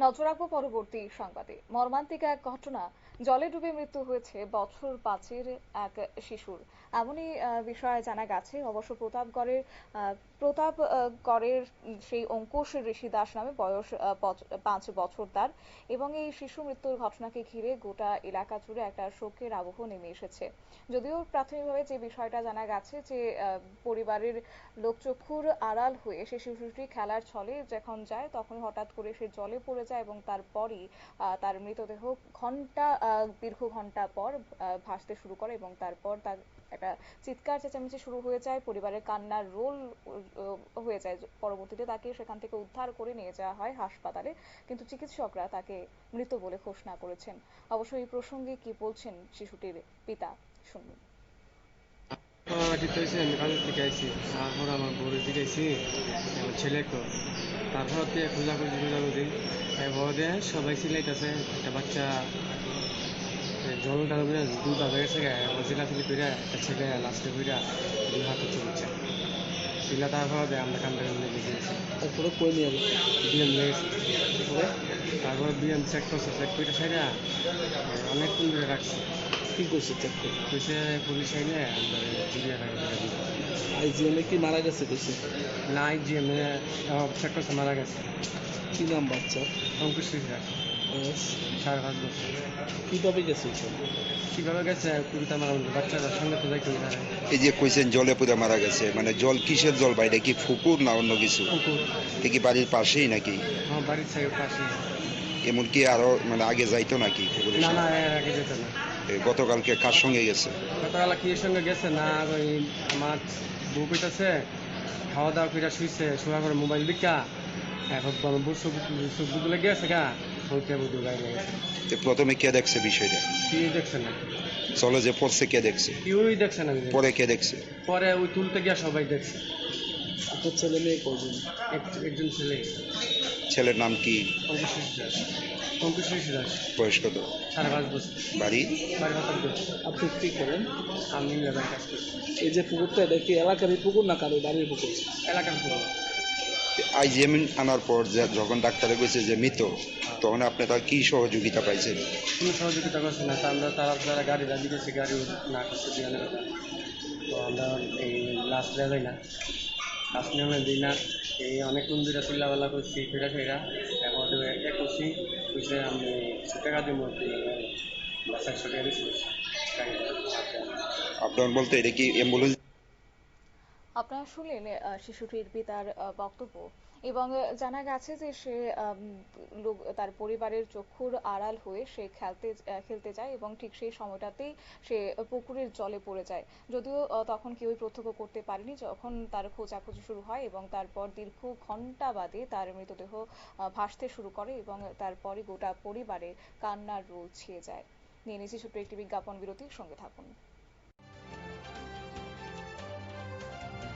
নজর রাখবো পরবর্তী সংবাদে। মর্মান্তিক এক ঘটনা, জলে ডুবে মৃত্যু হয়েছে বছর 5-এর এক শিশুর। এমনই বিষয়ে জানা গেছে। অবশ্য প্রতাপগড়ের সেই অঙ্কুশ ঋষি দাস নামে বয়স 5 বছর তার। এবং এই শিশু মৃত্যুর ঘটনাকে ঘিরে গোটা এলাকা জুড়ে একটা শোকের আবহ নেমে এসেছে। যদিও প্রাথমিকভাবে যে বিষয়টা জানা গেছে যে পরিবারের লোকচক্ষুর আড়াল হয়ে সে শিশুটি খেলার ছলে যখন যায় তখন হঠাৎ করে সে জলে পড়ে যায় এবং তারপরই তার মৃতদেহ দীর্ঘ ঘন্টা পর ভাসতে শুরু করে এবং তারপর তার একটা চিৎকার চেঁচামেচি শুরু হয়ে যায়, পরিবারের কান্নার রোল হয়ে যায়। পরবর্তীতে তাকে সেখান থেকে উদ্ধার করে নিয়ে যাওয়া হয় হাসপাতালে, কিন্তু চিকিৎসকরা তাকে মৃত বলে ঘোষণা করেছেন। অবশ্য এই প্রসঙ্গে কি বলছেন শিশুটির পিতা, শুনুন। বাড়িতে হয়েছে আমি কাজের থেকে আইছি, তারপর আমার বউরে জিজ্ঞাসি আমার ছেলে তো, তারপর দিয়ে খোঁজাখুঁজি বড়দে সবাই সিলাইতেছে একটা বাচ্চা জল ডালবে দুধ আধা গেছে আমার চিলাচিলি করে একটা ছেলে লাস্টে করে দুই হাতে চলছে চিলা, তারপর আমরা কান্দা কান্দে গেছি। তারপরে কই নিয়ে গেছে? বিএম লেগেছে। তারপরে তারপরে বিএম চেক করছে, চেক করে সাইডা অনেকক্ষণ ধরে রাখছে। কি করছে চেক করে? কইছে পুলিশ আইলে আমরা চিড়িয়াখানা করে দিব। আইজিএমে কি মারা গেছে কইছে? না আইজিএম চেক করছে মারা গেছে। কি নাম বাচ্চার? অঙ্কুশ ঋষিরা বয়স? 5.5 বছর। কিভাবে গেছে ওখানে? কিভাবে গেছে কুড়িটা মারা বাচ্চাদের সঙ্গে তো যাইতে হবে। এই যে কইছেন জলে পুরে মারা গেছে, মানে জল কিসের জল? বাইরে কি পুকুর না অন্য কিছু? পুকুর। এ কি বাড়ির পাশেই নাকি? আমার বাড়ির সাইড পাশে। এমনকি আরো মানে আগে যাইতো নাকি পুকুরের না না, সাথে? এর আগে যেত না। গতকালকে কার সঙ্গে গেছে? সকালবেলা কি এর সঙ্গে গেছে না, ওই আমার বউ কইতাছে খাওয়া দাওয়া করে শুইছে, শোয়া করে মোবাইল দিকা এখন বউ সবজি গুলো গেছে গা হইতে বুঝু গাড়ি গেছে। প্রথমে কে দেখছে বিষয়টা? কি দেখছে না, চলে যে পড়ছে কে দেখছে? কেউই দেখছে না। পরে কে দেখছে? পরে ওই তুলতে গিয়া সবাই দেখছে। আপনার ছেলে মেয়ে কজন? একজন ছেলে। ছেলের নাম কি? অঙ্কুশ ঋষি দাস। অঙ্কুশ ঋষি দাস। বয়স কত? 5.5 বছর। বাড়ি? বাড়ি হতাব্দ। আপনি কি করেন? আমি লেবার কাজ করি। এই যে পুকুরটা, এটা কি এলাকারই পুকুর না কারো বাড়ির পুকুর? এলাকার পুরো। আইজিএম আনার পর যখন ডাক্তারে কইছে যে মৃত, তখন আপনি তার কি সহযোগিতা পাইছেন? কোনো সহযোগিতা করছে না, তা আমরা তারা গাড়ি দাবি দিয়েছে, গাড়ি না করছে দিয়ে তো আমরা এই লাস্ট দেওয়া যায় না, লাস্ট নিয়মে দিই না। এই অনেক মন্দিরে চিল্লাবেলা করছি ফেরা এখন একটা করছি কইছে আমি 100 টাকা দিব, বাচ্চা 100 টাকা দিচ্ছি আপনার বলতে এটা কি অ্যাম্বুলেন্স? আপনারা শুনলেন শিশুটির পিতার বক্তব্য। এবং জানা গেছে যে সে তার পরিবারের চক্ষুর আড়াল হয়ে সে খেলতে যায় এবং ঠিক সেই সময়টাতেই সে পুকুরের জলে পড়ে যায়। যদিও তখন কেউই প্রত্যক্ষ করতে পারেনি যখন তার খোঁজাখুঁজি শুরু হয় এবং তারপর দীর্ঘ ঘন্টা বাদে তার মৃতদেহ ভাসতে শুরু করে এবং তারপরে গোটা পরিবারে কান্নার রোল ছেয়ে যায়। নিয়ে নিচ্ছি ছোট্ট একটি বিজ্ঞাপন বিরতি, সঙ্গে থাকুন।